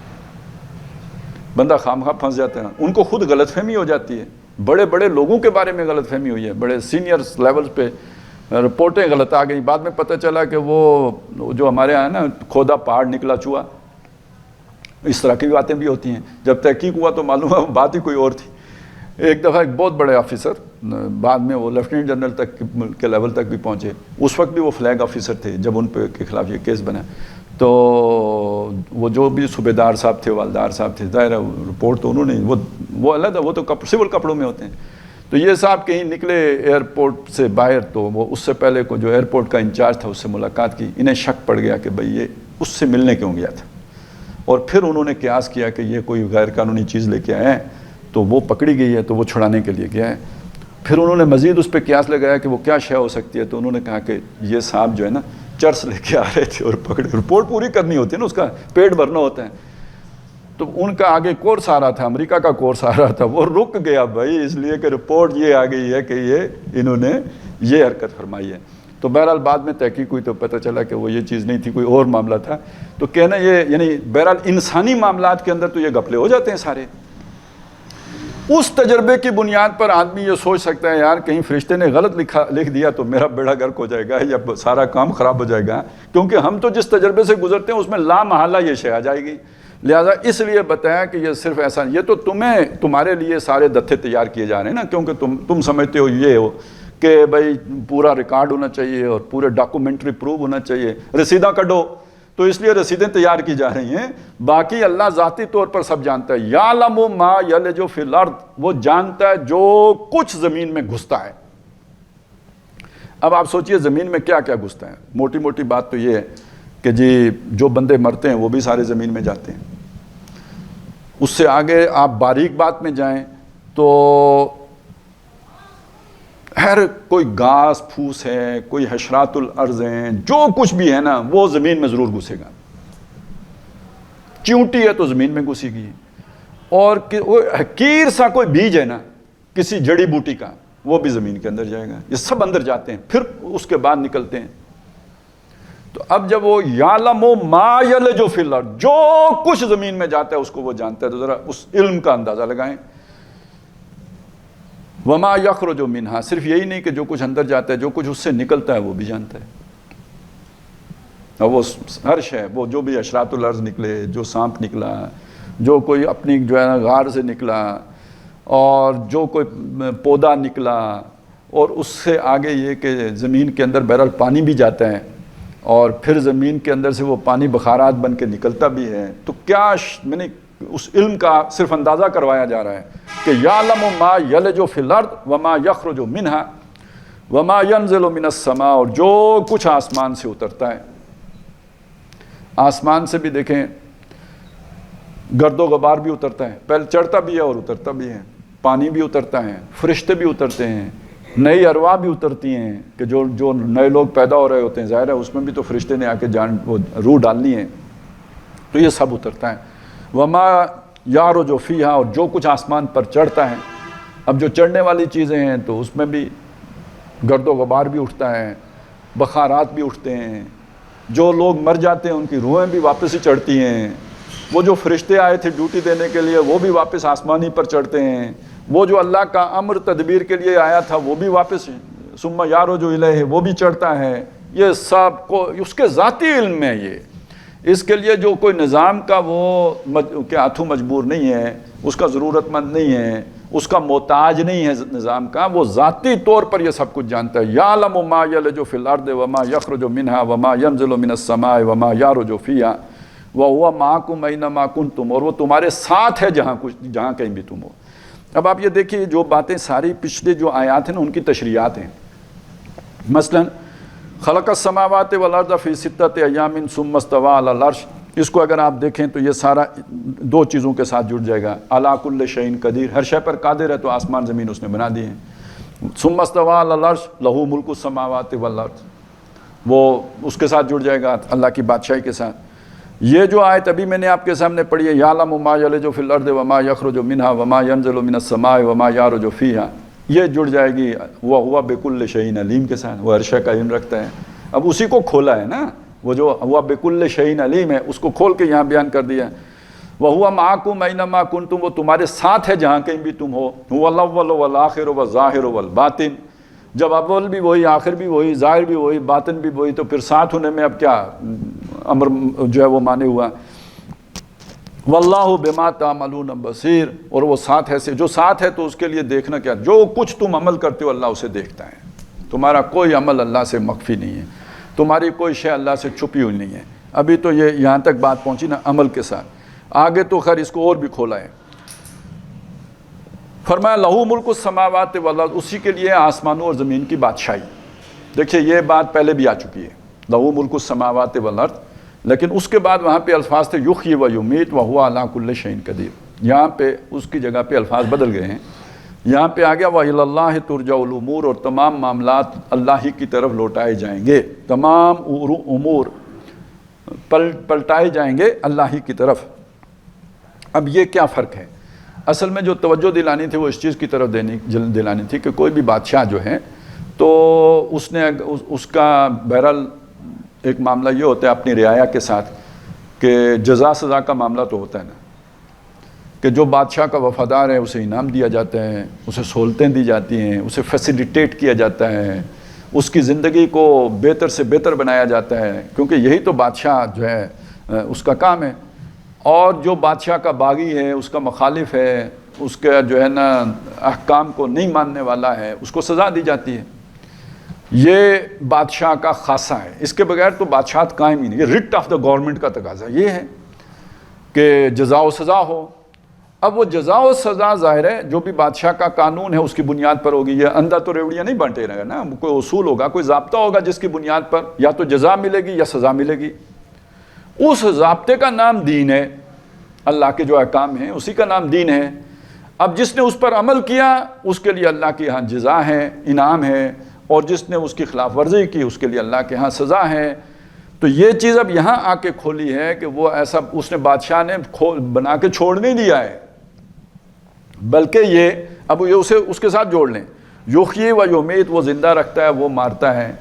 بندہ خامخواہ پھنس جاتا ہے، ان کو خود غلط فہمی ہو جاتی ہے، بڑے بڑے لوگوں کے بارے میں غلط فہمی ہوئی ہے، بڑے سینئر لیول پہ رپورٹیں غلط آ گئی، بعد میں پتہ چلا کہ وہ جو ہمارے یہاں ہے نا کھودا پہاڑ نکلا چوہا، اس طرح کی باتیں بھی ہوتی ہیں۔ جب تحقیق ہوا تو معلوم ہے بات ہی کوئی اور تھی۔ ایک دفعہ ایک بہت بڑے آفیسر، بعد میں وہ لیفٹیننٹ جنرل تک کے لیول تک بھی پہنچے، اس وقت بھی وہ فلیگ آفیسر تھے جب ان کے خلاف یہ کیس بنا، تو وہ جو بھی صوبیدار صاحب تھے، والدار صاحب تھے، ظاہر ہے رپورٹ تو انہوں نے، وہ علیحدہ، وہ تو سول کپڑوں میں ہوتے ہیں، تو یہ صاحب کہیں نکلے ایئرپورٹ سے باہر، تو وہ اس سے پہلے کو جو ایئرپورٹ کا انچارج تھا اس سے ملاقات کی، انہیں شک پڑ گیا کہ بھئی یہ اس سے ملنے کیوں گیا تھا، اور پھر انہوں نے قیاس کیا کہ یہ کوئی غیر قانونی چیز لے کے آئے ہیں، تو وہ پکڑی گئی ہے تو وہ چھڑانے کے لیے گیا ہے۔ پھر انہوں نے مزید اس پہ قیاس لگایا کہ وہ کیا شے ہو سکتی ہے، تو انہوں نے کہا کہ یہ صاحب جو ہے نا چرس لے کے آ رہے تھے اور پکڑے، رپورٹ پوری کرنی ہوتی ہے نا، اس کا پیٹ بھرنا ہوتا ہے، تو ان کا آگے کورس آ رہا تھا، امریکہ کا کورس آ رہا تھا، وہ رک گیا بھائی، اس لیے کہ رپورٹ یہ آ گئی ہے کہ یہ انہوں نے یہ حرکت فرمائی ہے۔ تو بہرحال بعد میں تحقیق ہوئی تو پتہ چلا کہ وہ یہ چیز نہیں تھی، کوئی اور معاملہ تھا۔ تو کہنا یہ، یعنی بہرحال انسانی معاملات کے اندر تو یہ گھپلے ہو جاتے ہیں سارے۔ اس تجربے کی بنیاد پر آدمی یہ سوچ سکتا ہے یار کہیں فرشتے نے غلط لکھ دیا تو میرا بیڑا غرق ہو جائے گا یا سارا کام خراب ہو جائے گا، کیونکہ ہم تو جس تجربے سے گزرتے ہیں اس میں لا محالہ یہ شے آ جائے گی۔ لہٰذا اس لیے بتایا کہ یہ صرف ایسا، یہ تو تمہارے لیے سارے دتھے تیار کیے جا رہے ہیں نا، کیونکہ تم سمجھتے ہو یہ ہو کہ بھائی پورا ریکارڈ ہونا چاہیے اور پورے ڈاکومنٹری پروف ہونا چاہیے، رسیدہ کڈو، تو اس لیے رسیدیں تیار کی جا رہی ہیں۔ باقی اللہ ذاتی طور پر سب جانتا ہے۔ یعلم ما یلج فی الارض، وہ جانتا ہے جو کچھ زمین میں گھستا ہے۔ اب آپ سوچئے زمین میں کیا کیا گھستا ہے۔ موٹی موٹی بات تو یہ ہے کہ جی جو بندے مرتے ہیں وہ بھی سارے زمین میں جاتے ہیں۔ اس سے آگے آپ باریک بات میں جائیں تو ہر کوئی گھاس پھوس ہے، کوئی حشرات الارض ہیں، جو کچھ بھی ہے نا وہ زمین میں ضرور گھسے گا۔ چیونٹی ہے تو زمین میں گھسے گی، اور حقیر سا کوئی بیج ہے نا کسی جڑی بوٹی کا، وہ بھی زمین کے اندر جائے گا۔ یہ سب اندر جاتے ہیں، پھر اس کے بعد نکلتے ہیں۔ تو اب جب وہ یعلم ما یلج فی الارض، جو کچھ زمین میں جاتا ہے اس کو وہ جانتا ہے، تو ذرا اس علم کا اندازہ لگائیں۔ وما یخرج منہا، صرف یہی نہیں کہ جو کچھ اندر جاتا ہے، جو کچھ اس سے نکلتا ہے وہ بھی جانتا ہے۔ اور وہ ہر شے، وہ جو بھی حشرات الارض نکلے، جو سانپ نکلا، جو کوئی اپنی جو ہے غار سے نکلا، اور جو کوئی پودا نکلا، اور اس سے آگے یہ کہ زمین کے اندر بہرحال پانی بھی جاتا ہے، اور پھر زمین کے اندر سے وہ پانی بخارات بن کے نکلتا بھی ہے۔ تو کیا میں نے اس علم کا صرف اندازہ کروایا جا رہا ہے کہ یعلم ما یلج فی الارض وما یخرج منہا وما ینزل من السماء، اور جو کچھ آسمان سے اترتا ہے۔ آسمان سے بھی دیکھیں گرد و غبار بھی اترتا ہے، پہلے چڑھتا بھی ہے اور اترتا بھی ہے، پانی بھی اترتا ہے، فرشتے بھی اترتے ہیں، نئی ارواح بھی اترتی ہیں کہ جو نئے لوگ پیدا ہو رہے ہوتے ہیں، ظاہر ہے اس میں بھی تو فرشتے نے آ کے وہ روح ڈالنی ہے، تو یہ سب اترتا ہے۔ وما یعرج فیہا، اور جو کچھ آسمان پر چڑھتا ہے۔ اب جو چڑھنے والی چیزیں ہیں تو اس میں بھی گرد و غبار بھی اٹھتا ہے، بخارات بھی اٹھتے ہیں، جو لوگ مر جاتے ہیں ان کی روحیں بھی واپس ہی چڑھتی ہیں، وہ جو فرشتے آئے تھے ڈیوٹی دینے کے لیے وہ بھی واپس آسمانی پر چڑھتے ہیں، وہ جو اللہ کا امر تدبیر کے لیے آیا تھا وہ بھی واپس ثم یعرج الیہ وہ بھی چڑھتا ہے۔ یہ سب کو اس کے ذاتی علم میں، یہ اس کے لیے جو کوئی نظام کا وہ کہ ہاتھوں مجبور نہیں ہے، اس کا ضرورت مند نہیں ہے، اس کا محتاج نہیں ہے نظام کا، وہ ذاتی طور پر یہ سب کچھ جانتا ہے۔ یعلم ما یلج فی الارض وما یخرج منہا وما ینزل من السماء وما یعرج فیہا وہو معکم اینما کنتم، اور وہ تمہارے ساتھ ہے جہاں کہیں بھی تم ہو۔ اب آپ یہ دیکھیے جو باتیں ساری پچھلے جو آیات ہیں نا ان کی تشریحات ہیں۔ مثلا خلق السماوات والارض فی ستۃ ایام ثم استوی علی العرش، اس کو اگر آپ دیکھیں تو یہ سارا دو چیزوں کے ساتھ جڑ جائے گا۔ علی کل شیء قدیر، ہر شے پر قادر ہے، تو آسمان زمین اس نے بنا دی ہیں۔ ثم استوی علی العرش لہ ملک السماوات والارض، وہ اس کے ساتھ جڑ جائے گا اللہ کی بادشاہی کے ساتھ۔ یہ جو آیت ابھی میں نے آپ کے سامنے پڑھی ہے، یعلم ما یلج فی الارض وما یخرج منہا وما ینزل من السماء وما یعرج فیہا، یہ جڑ جائے گی وہو بکل شیء علیم کے ساتھ، وہ ہر شے کا علم رکھتا ہے۔ اب اسی کو کھولا ہے نا، وہ جو ہوا بکل شیء علیم ہے اس کو کھول کے یہاں بیان کر دیا۔ وہو معکم اینما کنتم، وہ تمہارے ساتھ ہے جہاں کہیں بھی تم ہو۔ هو الاول والآخر والظاہر والباطن، جب اول بھی وہی، آخر بھی وہی، ظاہر بھی وہی، باطن بھی وہی، تو پھر ساتھ ہونے میں اب کیا امر جو ہے وہ مانے ہوا۔ واللہ بما تعملون بصیر، اور وہ ساتھ ہے سے جو ساتھ ہے تو اس کے لیے دیکھنا کیا، جو کچھ تم عمل کرتے ہو اللہ اسے دیکھتا ہے۔ تمہارا کوئی عمل اللہ سے مخفی نہیں ہے، تمہاری کوئی شے اللہ سے چھپی ہوئی نہیں ہے۔ ابھی تو یہ یہاں تک بات پہنچی نا عمل کے ساتھ، آگے تو خیر اس کو اور بھی کھولا ہے۔ فرمایا لہو ملک السماوات والارض، اسی کے لیے آسمانوں اور زمین کی بادشاہی۔ دیکھیے یہ بات پہلے بھی آ چکی ہے، لہو ملک السماوات والارض، لیکن اس کے بعد وہاں پہ الفاظ تھے یحیی و یمیت وہو علی کل شیء قدیر، یہاں پہ اس کی جگہ پہ الفاظ بدل گئے ہیں، یہاں پہ آ گیا وَإِلَى اللَّهِ تُرْجَعُ الْأُمُورُ، اور تمام معاملات اللہ ہی کی طرف لوٹائے جائیں گے، تمام امور پلٹائے جائیں گے اللہ ہی کی طرف۔ اب یہ کیا فرق ہے؟ اصل میں جو توجہ دلانی تھی وہ اس چیز کی طرف دلانی تھی کہ کوئی بھی بادشاہ جو ہے تو اس نے اس کا بہرحال ایک معاملہ یہ ہوتا ہے اپنی رعایا کے ساتھ کہ جزا سزا کا معاملہ تو ہوتا ہے نا، کہ جو بادشاہ کا وفادار ہے اسے انعام دیا جاتا ہے، اسے سہولتیں دی جاتی ہیں، اسے فیسیلیٹیٹ کیا جاتا ہے، اس کی زندگی کو بہتر سے بہتر بنایا جاتا ہے، کیونکہ یہی تو بادشاہ جو ہے اس کا کام ہے۔ اور جو بادشاہ کا باغی ہے، اس کا مخالف ہے، اس کا جو ہے نا احکام کو نہیں ماننے والا ہے، اس کو سزا دی جاتی ہے۔ یہ بادشاہ کا خاصہ ہے، اس کے بغیر تو بادشاہت قائم ہی نہیں۔ یہ رٹ آف دا گورنمنٹ کا تقاضا یہ ہے کہ جزا و سزا ہو۔ اب وہ جزا و سزا ظاہر ہے جو بھی بادشاہ کا قانون ہے اس کی بنیاد پر ہوگی۔ یہ اندھا تو ریوڑیاں نہیں بانٹے رہے گا نا، کوئی اصول ہوگا، کوئی ضابطہ ہوگا جس کی بنیاد پر یا تو جزا ملے گی یا سزا ملے گی۔ اس ضابطے کا نام دین ہے، اللہ کے جو احکام ہیں اسی کا نام دین ہے۔ اب جس نے اس پر عمل کیا اس کے لیے اللہ کے ہاں جزا ہے، انعام ہے، اور جس نے اس کی خلاف ورزی کی اس کے لیے اللہ کے ہاں سزا ہے۔ تو یہ چیز اب یہاں آ کے کھولی ہے کہ وہ ایسا اس نے بادشاہ نے بنا کے چھوڑ نہیں دیا ہے، بلکہ یہ اب یہ اسے اس کے ساتھ جوڑ لیں۔ یحیی و یمیت، وہ زندہ رکھتا ہے، وہ مارتا ہے۔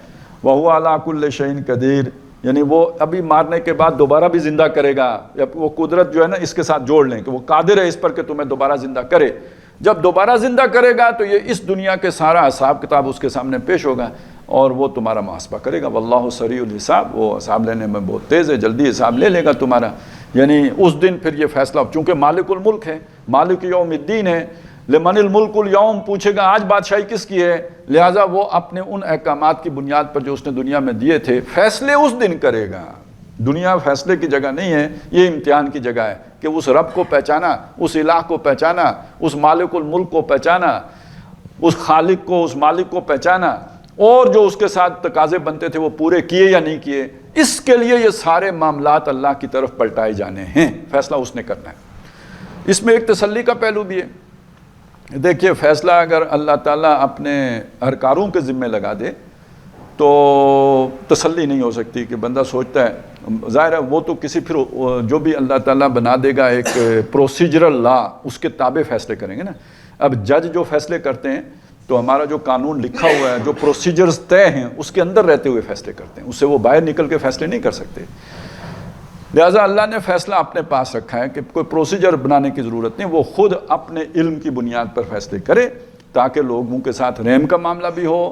وہو علی کل شیء قدیر، یعنی وہ ابھی مارنے کے بعد دوبارہ بھی زندہ کرے گا۔ وہ قدرت جو ہے نا اس کے ساتھ جوڑ لیں کہ وہ قادر ہے اس پر کہ تمہیں دوبارہ زندہ کرے۔ جب دوبارہ زندہ کرے گا تو یہ اس دنیا کے سارا حساب کتاب اس کے سامنے پیش ہوگا اور وہ تمہارا محاسبہ کرے گا۔ واللہ سریع الحساب، وہ حساب لینے میں بہت تیز ہے، جلدی حساب لے لے گا تمہارا۔ یعنی اس دن پھر یہ فیصلہ، چونکہ مالک الملک ہے، مالک یوم الدین ہے، لمن الملک اليوم، پوچھے گا آج بادشاہی کس کی ہے، لہٰذا وہ اپنے ان احکامات کی بنیاد پر جو اس نے دنیا میں دیے تھے فیصلے اس دن کرے گا۔ دنیا فیصلے کی جگہ نہیں ہے، یہ امتحان کی جگہ ہے کہ اس رب کو پہچانا، اس الہ کو پہچانا، اس مالک الملک کو پہچانا، اس خالق کو، اس مالک کو پہچانا، اور جو اس کے ساتھ تقاضے بنتے تھے وہ پورے کیے یا نہیں کیے۔ اس کے لیے یہ سارے معاملات اللہ کی طرف پلٹائے جانے ہیں، فیصلہ اس نے کرنا ہے۔ اس میں ایک تسلی کا پہلو بھی ہے۔ دیکھیے فیصلہ اگر اللہ تعالیٰ اپنے اہرکاروں کے ذمے لگا دے تو تسلی نہیں ہو سکتی کہ بندہ سوچتا ہے، ظاہر ہے وہ تو کسی پھر جو بھی اللہ تعالیٰ بنا دے گا ایک پروسیجرل لا، اس کے تابع فیصلے کریں گے نا۔ اب جج جو فیصلے کرتے ہیں تو ہمارا جو قانون لکھا ہوا ہے، جو پروسیجرز طے ہیں اس کے اندر رہتے ہوئے فیصلے کرتے ہیں، اس سے وہ باہر نکل کے فیصلے نہیں کر سکتے۔ لہٰذا اللہ نے فیصلہ اپنے پاس رکھا ہے کہ کوئی پروسیجر بنانے کی ضرورت نہیں، وہ خود اپنے علم کی بنیاد پر فیصلے کرے تاکہ لوگوں کے ساتھ رحم کا معاملہ بھی ہو،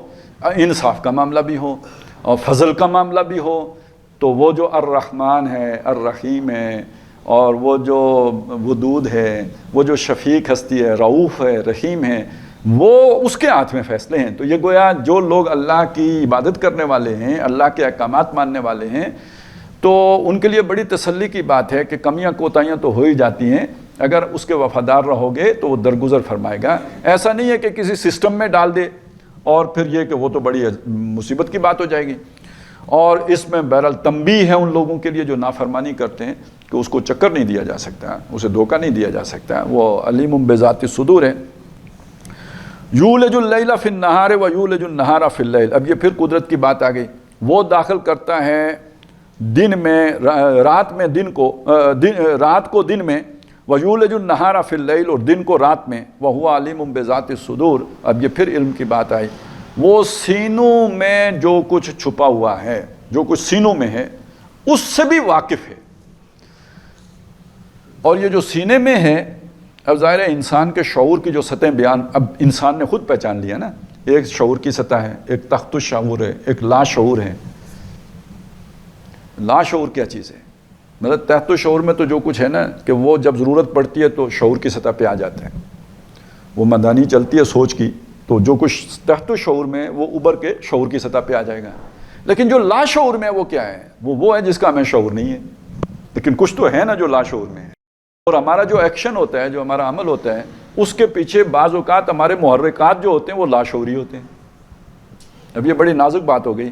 انصاف کا معاملہ بھی ہو، اور فضل کا معاملہ بھی ہو۔ تو وہ جو الرحمن ہے، الرحیم ہے، اور وہ جو ودود ہے، وہ جو شفیق ہستی ہے، رعوف ہے، رحیم ہے، وہ اس کے ہاتھ میں فیصلے ہیں۔ تو یہ گویا جو لوگ اللہ کی عبادت کرنے والے ہیں، اللہ کے احکامات ماننے والے ہیں، تو ان کے لیے بڑی تسلی کی بات ہے کہ کمیاں کوتاہیاں تو ہو ہی جاتی ہیں، اگر اس کے وفادار رہو گے تو وہ درگزر فرمائے گا۔ ایسا نہیں ہے کہ کسی سسٹم میں ڈال دے اور پھر یہ کہ وہ تو بڑی مصیبت کی بات ہو جائے گی۔ اور اس میں بہرحال تنبیہ ہے ان لوگوں کے لیے جو نافرمانی کرتے ہیں کہ اس کو چکر نہیں دیا جا سکتا، اسے دھوکہ نہیں دیا جا سکتا، وہ علیم بذات الصدور ہے۔ یولج اللیل فی النہار و یولج النہار فی اللیل، اب یہ پھر قدرت کی بات آ گئی۔ وہ داخل کرتا ہے دن میں رات میں دن کو، رات کو دن میں، وَيُولِجُ النَّهَارَ فِي اللَّيْلِ، اور دن کو رات میں، وَهُوَ عَلِيمٌ بِذَاتِ الصُّدُورِ۔ اب یہ پھر علم کی بات آئی، وہ سینوں میں جو کچھ چھپا ہوا ہے، جو کچھ سینوں میں ہے اس سے بھی واقف ہے۔ اور یہ جو سینے میں ہے، اب ظاہر ہے انسان کے شعور کی جو سطح بیان اب انسان نے خود پہچان لیا نا، ایک شعور کی سطح ہے، ایک تخت الشعور ہے، ایک لا شعور ہے۔ لا شعور کیا چیز ہے؟ مطلب تحت شعور میں تو جو کچھ ہے نا کہ وہ جب ضرورت پڑتی ہے تو شعور کی سطح پہ آ جاتا ہے، وہ مدانی چلتی ہے سوچ کی، تو جو کچھ تحت شعور میں وہ ابھر کے شعور کی سطح پہ آ جائے گا۔ لیکن جو لا شعور میں وہ کیا ہے؟ وہ ہے جس کا ہمیں شعور نہیں ہے، لیکن کچھ تو ہے نا جو لا شعور میں ہے۔ اور ہمارا جو ایکشن ہوتا ہے، جو ہمارا عمل ہوتا ہے، اس کے پیچھے بعض اوقات ہمارے محرکات جو ہوتے ہیں وہ لا شعوری ہوتے ہیں۔ اب یہ بڑی نازک بات ہو گئی۔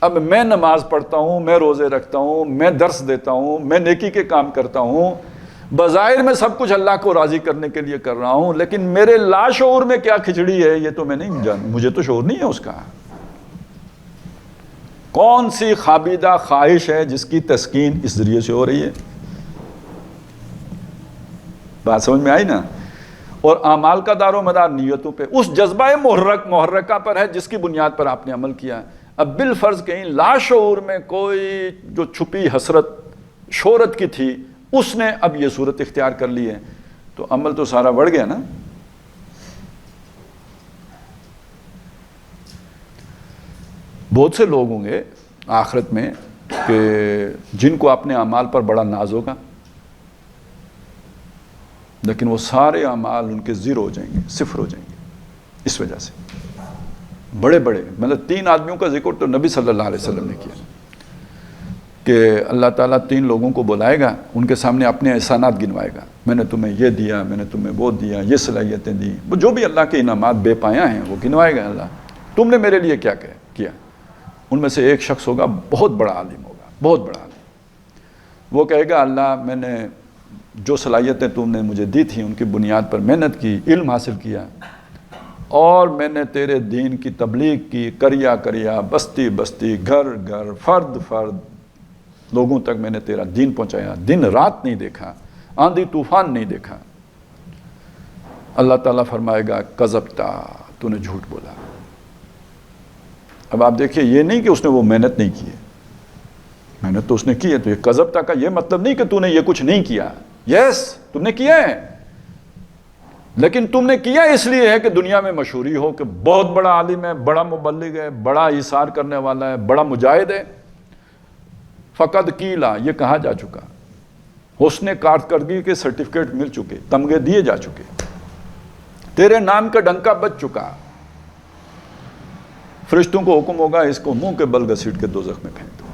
اب میں نماز پڑھتا ہوں، میں روزے رکھتا ہوں، میں درس دیتا ہوں، میں نیکی کے کام کرتا ہوں، بظاہر میں سب کچھ اللہ کو راضی کرنے کے لیے کر رہا ہوں، لیکن میرے لا شعور میں کیا کھچڑی ہے یہ تو میں نہیں جان، مجھے تو شعور نہیں ہے اس کا۔ کون سی خابیدہ خواہش ہے جس کی تسکین اس ذریعے سے ہو رہی ہے؟ بات سمجھ میں آئی نا؟ اور اعمال کا دار و مدار نیتوں پہ، اس جذبہ محرکہ پر ہے جس کی بنیاد پر آپ نے عمل کیا۔ اب بالفرض کہیں لا شعور میں کوئی جو چھپی حسرت شہرت کی تھی اس نے اب یہ صورت اختیار کر لی ہے، تو عمل تو سارا بڑھ گیا نا. بہت سے لوگ ہوں گے آخرت میں کہ جن کو اپنے اعمال پر بڑا ناز ہوگا، لیکن وہ سارے اعمال ان کے زیرو ہو جائیں گے، صفر ہو جائیں گے. اس وجہ سے بڑے بڑے مطلب 3 آدمیوں کا ذکر تو نبی صلی اللہ علیہ وسلم نے کیا کہ اللہ تعالیٰ 3 لوگوں کو بلائے گا، ان کے سامنے اپنے احسانات گنوائے گا. میں نے تمہیں یہ دیا، میں نے تمہیں وہ دیا، یہ صلاحیتیں دی، وہ جو بھی اللہ کے انعامات بے پایاں ہیں وہ گنوائے گا. اللہ تم نے میرے لیے کیا کیا؟ ان میں سے ایک شخص ہوگا، بہت بڑا عالم ہوگا، بہت بڑا عالم. وہ کہے گا اللہ میں نے جو صلاحیتیں تم نے مجھے دی تھیں ان کی بنیاد پر محنت کی، علم حاصل کیا، اور میں نے تیرے دین کی تبلیغ کی، کریا بستی بستی، گھر گھر، فرد فرد لوگوں تک میں نے تیرا دین پہنچایا، دن رات نہیں دیکھا، آندھی طوفان نہیں دیکھا. اللہ تعالیٰ فرمائے گا کذبتا، تو نے جھوٹ بولا. اب آپ دیکھیے یہ نہیں کہ اس نے وہ محنت نہیں کی ہے، محنت تو اس نے کی ہے. تو یہ کذبتا کا یہ مطلب نہیں کہ تو نے یہ کچھ نہیں کیا. یس تم نے کیا ہے، لیکن تم نے کیا اس لیے ہے کہ دنیا میں مشہوری ہو کہ بہت بڑا عالم ہے، بڑا مبلغ ہے، بڑا ایثار کرنے والا ہے، بڑا مجاہد ہے. فقد قیلا، یہ کہا جا چکا. حسن کارکردگی کے سرٹیفکیٹ مل چکے، تمغے دیے جا چکے، تیرے نام کا ڈنکا بج چکا. فرشتوں کو حکم ہوگا اس کو منہ کے بل گھسیٹ کے دوزخ میں پھینک دو.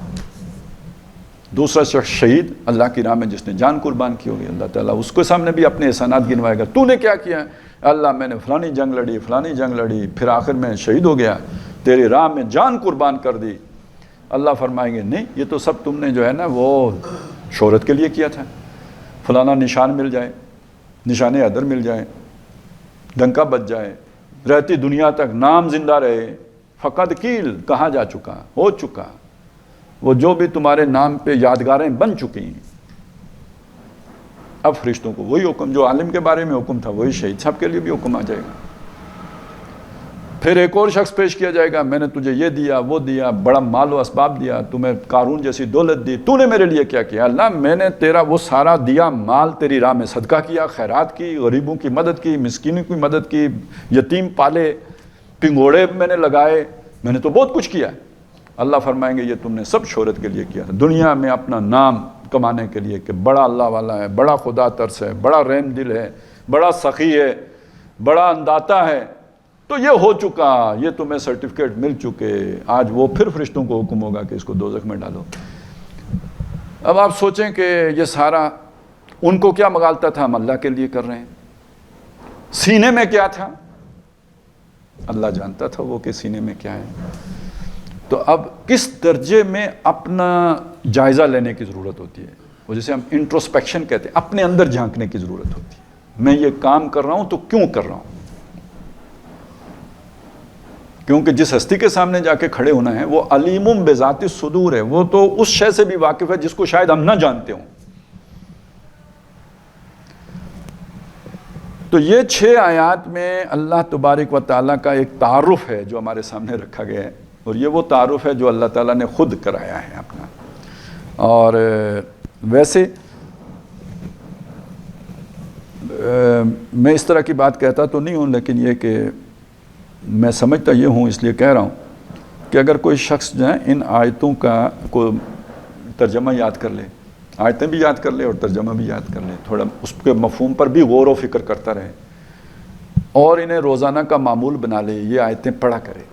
دوسرا شخص شہید اللہ کی راہ میں جس نے جان قربان کی ہوگی، اللہ تعالیٰ اس کے سامنے بھی اپنے احسانات گنوائے گا. تو نے کیا کیا؟ اللہ میں نے فلانی جنگ لڑی، پھر آخر میں شہید ہو گیا، تیری راہ میں جان قربان کر دی. اللہ فرمائیں گے نہیں، یہ تو سب تم نے جو ہے نا وہ شہرت کے لیے کیا تھا. فلانا نشان مل جائے، نشان عدر مل جائے، ڈنکا بج جائے، رہتی دنیا تک نام زندہ رہے. فقد قیل، کہا جا چکا، ہو چکا. وہ جو بھی تمہارے نام پہ یادگاریں بن چکی ہیں. اب فرشتوں کو وہی حکم جو عالم کے بارے میں حکم تھا وہی شہید صاحب کے لیے بھی حکم آ جائے گا. پھر ایک اور شخص پیش کیا جائے گا، میں نے تجھے یہ دیا، وہ دیا، بڑا مال و اسباب دیا، تمہیں قارون جیسی دولت دی، تو نے میرے لیے کیا کیا؟ اللہ میں نے تیرا وہ سارا دیا مال تیری راہ میں صدقہ کیا، خیرات کی، غریبوں کی مدد کی، مسکینوں کی مدد کی، یتیم پالے، پنگوڑے میں نے لگائے، میں نے تو بہت کچھ کیا. اللہ فرمائیں گے یہ تم نے سب شہرت کے لیے کیا تھا، دنیا میں اپنا نام کمانے کے لیے کہ بڑا اللہ والا ہے، بڑا خدا ترس ہے، بڑا رحم دل ہے، بڑا سخی ہے، بڑا انداتا ہے. تو یہ ہو چکا، یہ تمہیں سرٹیفکیٹ مل چکے. آج وہ پھر فرشتوں کو حکم ہوگا کہ اس کو دوزخ میں ڈالو. اب آپ سوچیں کہ یہ سارا ان کو کیا مغالتا تھا، ہم اللہ کے لیے کر رہے ہیں. سینے میں کیا تھا اللہ جانتا تھا وہ کہ سینے میں کیا ہے. تو اب کس درجے میں اپنا جائزہ لینے کی ضرورت ہوتی ہے، وہ جسے ہم انٹروسپیکشن کہتے ہیں، اپنے اندر جھانکنے کی ضرورت ہوتی ہے. میں یہ کام کر رہا ہوں تو کیوں کر رہا ہوں؟ کیونکہ جس ہستی کے سامنے جا کے کھڑے ہونا ہے وہ علیم بذات الصدور ہے، وہ تو اس شے سے بھی واقف ہے جس کو شاید ہم نہ جانتے ہوں. تو یہ 6 آیات میں اللہ تبارک و تعالیٰ کا ایک تعارف ہے جو ہمارے سامنے رکھا گیا ہے، اور یہ وہ تعارف ہے جو اللہ تعالیٰ نے خود کرایا ہے اپنا. اور ویسے میں اس طرح کی بات کہتا تو نہیں ہوں، لیکن یہ کہ میں سمجھتا یہ ہوں، اس لیے کہہ رہا ہوں کہ اگر کوئی شخص جو ہے ان آیتوں کا کو ترجمہ یاد کر لے، آیتیں بھی یاد کر لے اور ترجمہ بھی یاد کر لے، تھوڑا اس کے مفہوم پر بھی غور و فکر کرتا رہے اور انہیں روزانہ کا معمول بنا لے، یہ آیتیں پڑھا کرے،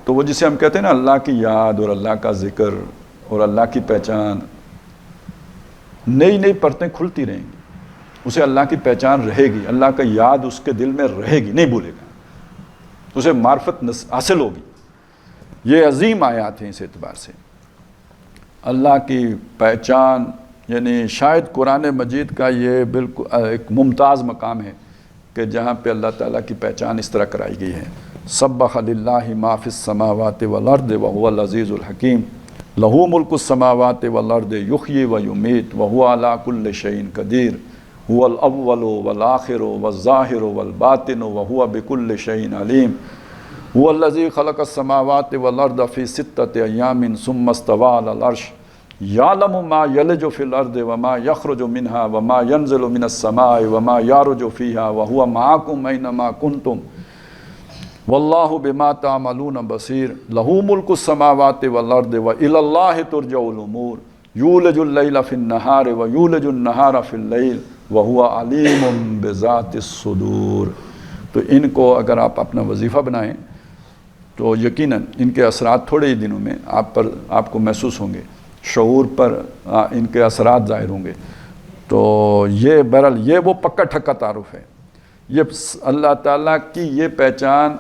تو وہ جسے ہم کہتے ہیں نا اللہ کی یاد اور اللہ کا ذکر اور اللہ کی پہچان، نئی نئی پرتیں کھلتی رہیں گی. اسے اللہ کی پہچان رہے گی، اللہ کا یاد اس کے دل میں رہے گی، نہیں بھولے گا، اسے معرفت حاصل ہوگی. یہ عظیم آیات ہیں اس اعتبار سے. اللہ کی پہچان یعنی شاید قرآن مجید کا یہ بالکل ایک ممتاز مقام ہے کہ جہاں پہ اللہ تعالیٰ کی پہچان اس طرح کرائی گئی ہے. سبح للہ ما فی السماوات والارض وهو العزیز الحکیم لہ ملک السماوات والارض یحیی ویمیت وهو علی کل شیء قدیر هو الاول والآخر والظاہر والباطن وهو بكل شیء علیم هو الذی خلق السماوات والارض فی 6 ایام ثم استوى علی العرش یعلم ما یلج فی الارض وما یخرج منها وما ینزل من السماء وما یعرج فیها وهو معکم اینما کنتم واللہ بما تعملون بصیر لہ ملک السماوات والارض والی اللہ ترجع الامور یولج اللیل فی النہار ویولج النہار فی اللیل وہو علیم بذات الصدور۔ تو ان کو اگر آپ اپنا وظیفہ بنائیں تو یقیناً ان کے اثرات تھوڑے ہی دنوں میں آپ کو محسوس ہوں گے، شعور پر ان کے اثرات ظاہر ہوں گے۔ تو یہ بہرحال یہ وہ پکا ٹھکا تعارف ہے، یہ اللہ تعالیٰ کی یہ پہچان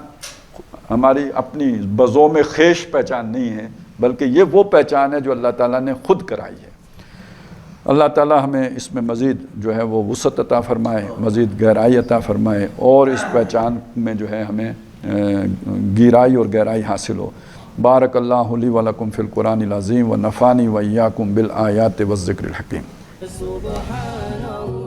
ہماری اپنی بزوم خیش پہچان نہیں ہے، بلکہ یہ وہ پہچان ہے جو اللہ تعالیٰ نے خود کرائی ہے۔ اللہ تعالیٰ ہمیں اس میں مزید جو ہے وہ وسعت عطا فرمائے، مزید گہرائی عطا فرمائے، اور اس پہچان میں جو ہے ہمیں گہرائی اور گہرائی حاصل ہو۔ بارک اللہ لی و لکم فی القرآن العظیم و نفعنی و ایاکم بالآیات والذکر الحکیم۔ سبحان اللہ